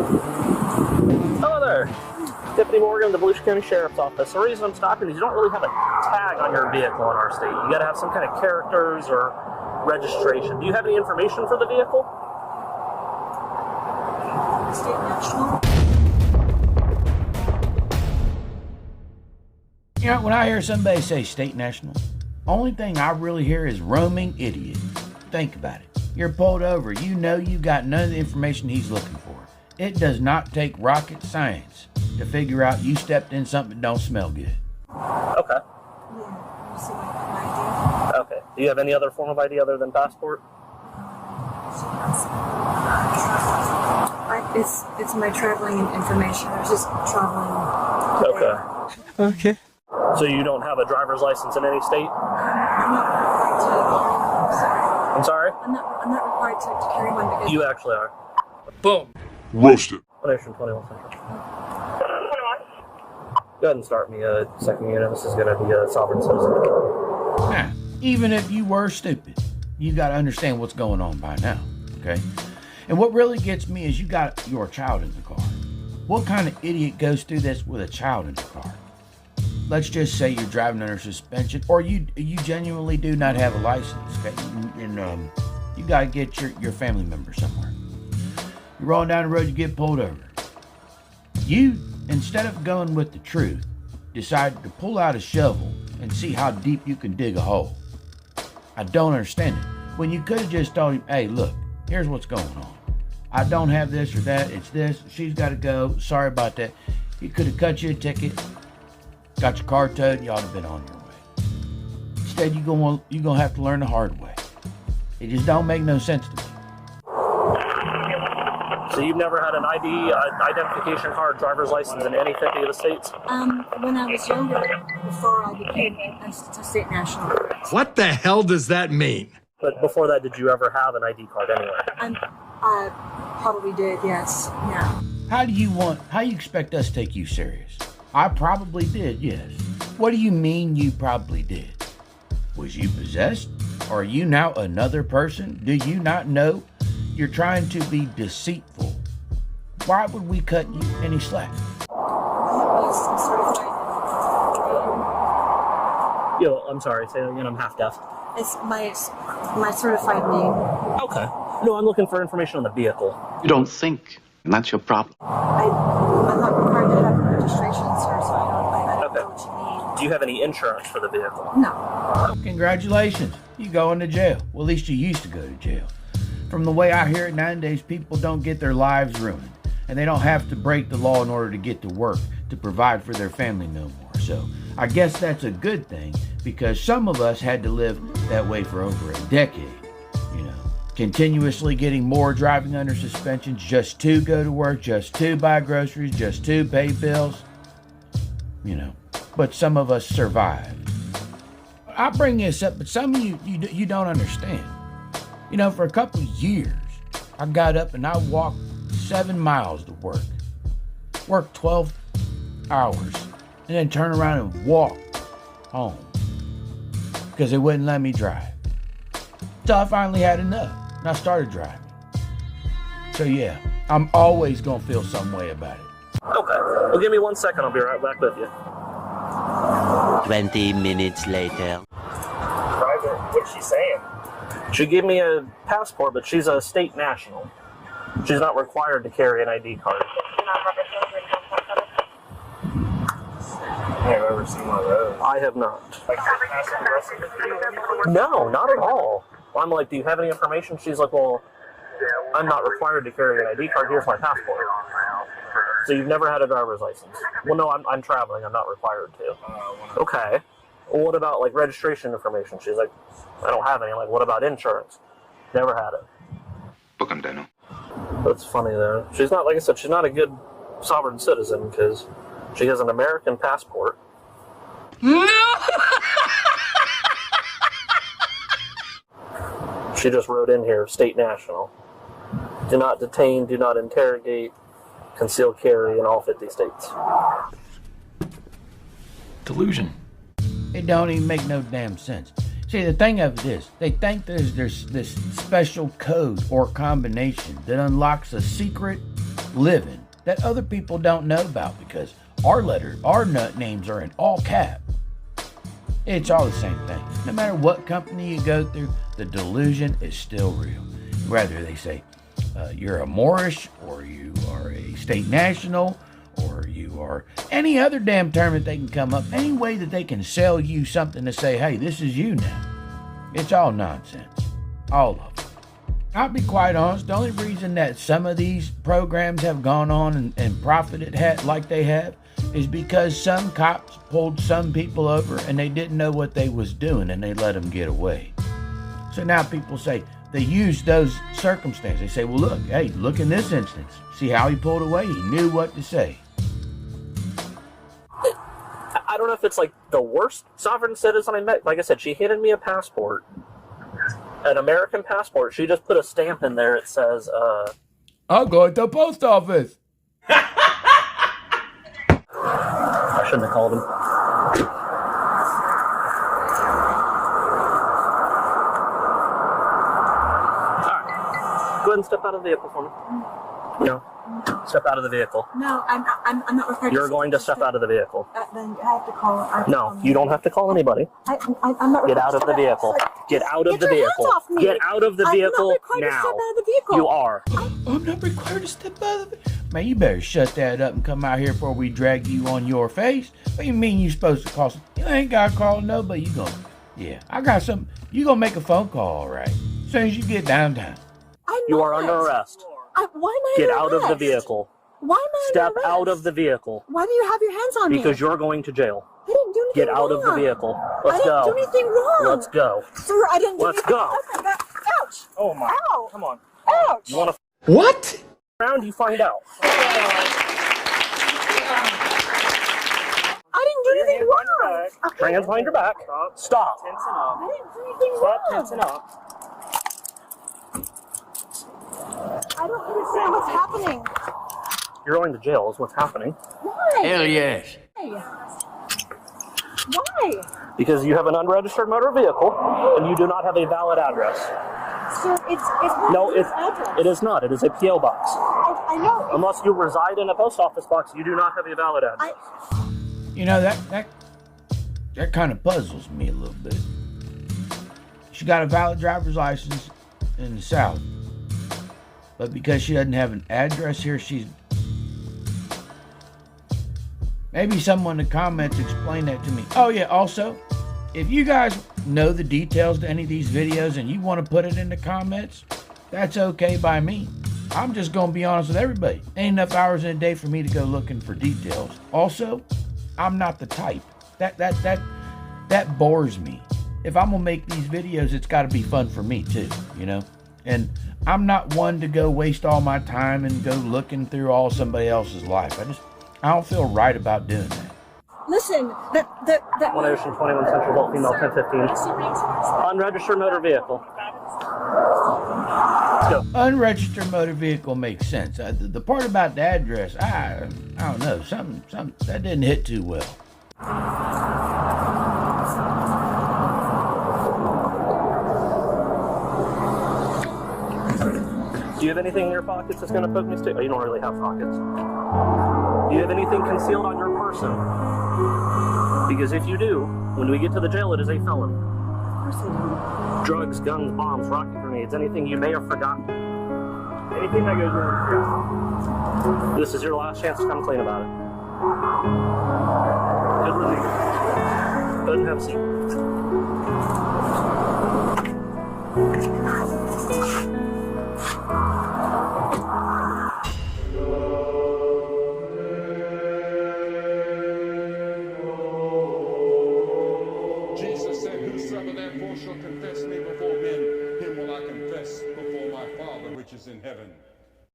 Hello there. Deputy Morgan, the Volusia County Sheriff's Office. The reason I'm stopping is you don't really have a tag on your vehicle in our state. You got to have some kind of characters or registration. Do you have any information for the vehicle? State National. You know, when I hear somebody say State National, only thing I really hear is roaming idiot. Think about it. You're pulled over. You know you got none of the information he's looking for. It does not take rocket science to figure out you stepped in something that don't smell good. Okay. Yeah, you see my ID? Okay. Do you have any other form of ID other than passport? It's my traveling information. I was just traveling today. Okay. So you don't have a driver's license in any state? I'm not required to. Sorry. I'm sorry? I'm not required to carry one because You actually are. Boom. Roasted. Nation 21 Central. Go ahead and start me a second unit. This is going to be a sovereign citizen. Now, even if you were stupid, you got to understand what's going on by now, okay? And what really gets me is you got your child in the car. What kind of idiot goes through this with a child in the car? Let's just say you're driving under suspension, or you genuinely do not have a license, okay? And you got to get your family member somewhere. You're rolling down the road, you get pulled over. You, instead of going with the truth, decided to pull out a shovel and see how deep you can dig a hole. I don't understand it. When you could have just told him, hey, look, here's what's going on. I don't have this or that, it's this, she's got to go, sorry about that. He could have cut you a ticket, got your car towed, you ought to have been on your way. Instead, you're gonna have to learn the hard way. It just don't make no sense to me. So you've never had an ID, identification card, driver's license in any 50 of the states? when I was younger, before I became a state national. What the hell does that mean? But before that, did you ever have an ID card anywhere? I probably did, yes. Yeah. How you expect us to take you serious? I probably did, yes. What do you mean you probably did? Was you possessed? Are you now another person? Do you not know you're trying to be deceitful? Why would we cut you any slack? I'm certified. Yo, I'm sorry, say that again, I'm half deaf. It's my certified name. Okay. No, I'm looking for information on the vehicle. You don't think, and that's your problem. I'm not required to have a registration, sir, so I don't know what you Do you have any insurance for the vehicle? need. No. Congratulations, you going to jail. Well, at least you used to go to jail. From the way I hear it nowadays, people don't get their lives ruined, and they don't have to break the law in order to get to work to provide for their family no more. So I guess that's a good thing, because some of us had to live that way for over a decade, you know, continuously getting more driving under suspensions just to go to work, just to buy groceries, just to pay bills, you know, but some of us survived. I bring this up, but some of you don't understand. You know, for a couple of years, I got up and I walked 7 miles to work, worked 12 hours, and then turn around and walk home because they wouldn't let me drive. So I finally had enough and I started driving. So yeah, I'm always gonna feel some way about it. Okay. Well, give me 1 second. I'll be right back with you. 20 minutes later. Private, what's she saying? She gave me a passport, but she's a state national. She's not required to carry an ID card. I've ever seen one of those. I have not. Like, passive aggressive? No, not at all. I'm like, do you have any information? She's like, well, I'm not required to carry an ID card. Here's my passport. So you've never had a driver's license? Well, no, I'm traveling. I'm not required to. Okay. Well, what about, like, registration information? She's like, I don't have any. I'm like, what about insurance? Never had it. Book 'em, Daniel. That's funny, though. She's not, like I said, she's not a good sovereign citizen because she has an American passport. No! She just wrote in here, state national. Do not detain, do not interrogate, conceal carry in all 50 states. Delusion. It don't even make no damn sense. See, the thing of it is, they think there's this special code or combination that unlocks a secret living that other people don't know about because our names are in all cap. It's all the same thing. No matter what company you go through, the delusion is still real. Whether they say you're a Moorish, or you are a state national, or you are any other damn term that they can come up, any way that they can sell you something to say, hey, this is you now. It's all nonsense. All of it. I'll be quite honest, the only reason that some of these programs have gone on and profited like they have is because some cops pulled some people over and they didn't know what they was doing and they let them get away. So now people say they use those circumstances. They say, well, look in this instance. See how he pulled away? He knew what to say. I don't know if it's like the worst sovereign citizen I met. Like I said, she handed me a passport. An American passport. She just put a stamp in there. It says, I'll go to the post office. I shouldn't have called him. Alright. Go ahead and step out of the vehicle for me. No. Step out of the vehicle. No, I'm not required. You're going to step out of the vehicle. Then I have to call. No, you don't have to call anybody. I'm not. Get out of the vehicle. Get out of the vehicle. Get out of the vehicle now. You are. I'm not required to step out of it. Man, you better shut that up and come out here before we drag you on your face. What do you mean you supposed to call some? You ain't got to call nobody. You gonna, yeah, I got some. You gonna make a phone call, all right? As soon as you get downtown. You are under arrest. Why am I Get under out of the arrest? vehicle. Why am I Step under arrest? out of the vehicle. Why do you have your hands on me? Because you're going to jail. I didn't do anything Get out wrong. of the vehicle. Let's I didn't go. do anything wrong. Let's go. Sir, I didn't do Let's anything. go. Oh my God. Ouch. Oh my. Ow. Come on. Ouch. You want to What? around? You find out. I didn't do anything wrong. Okay. Bring hands behind your back. Stop. I didn't do anything wrong. Tensing up. I don't understand what's happening. You're going to jail is what's happening. Why? Hell yes. Why? Because you have an unregistered motor vehicle and you do not have a valid address. Sir, it's not No, this address. it is not. It is a P.O. box. I know. Unless you reside in a post office box, you do not have a valid address. You know, that kind of puzzles me a little bit. She got a valid driver's license in the South. But because she doesn't have an address here, she's... Maybe someone in the comments explain that to me. Oh yeah, also, if you guys know the details to any of these videos and you want to put it in the comments, that's okay by me. I'm just going to be honest with everybody. Ain't enough hours in a day for me to go looking for details. Also, I'm not the type. That bores me. If I'm going to make these videos, it's got to be fun for me too, you know? And I'm not one to go waste all my time and go looking through all somebody else's life. I don't feel right about doing that. Listen, that 1 Ocean 21 Central Adult Female 1015. Unregistered motor vehicle. Let's go. Unregistered motor vehicle makes sense. The part about the address, I don't know. Something that didn't hit too well. Do you have anything in your pockets that's going to poke me stick? Oh, you don't really have pockets. Do you have anything concealed on your person? Because if you do, when we get to the jail, it is a felony. Drugs, guns, bombs, rocket grenades, anything you may have forgotten. Anything that goes wrong. This is your last chance to come clean about it. Good living. Go ahead and have a seat.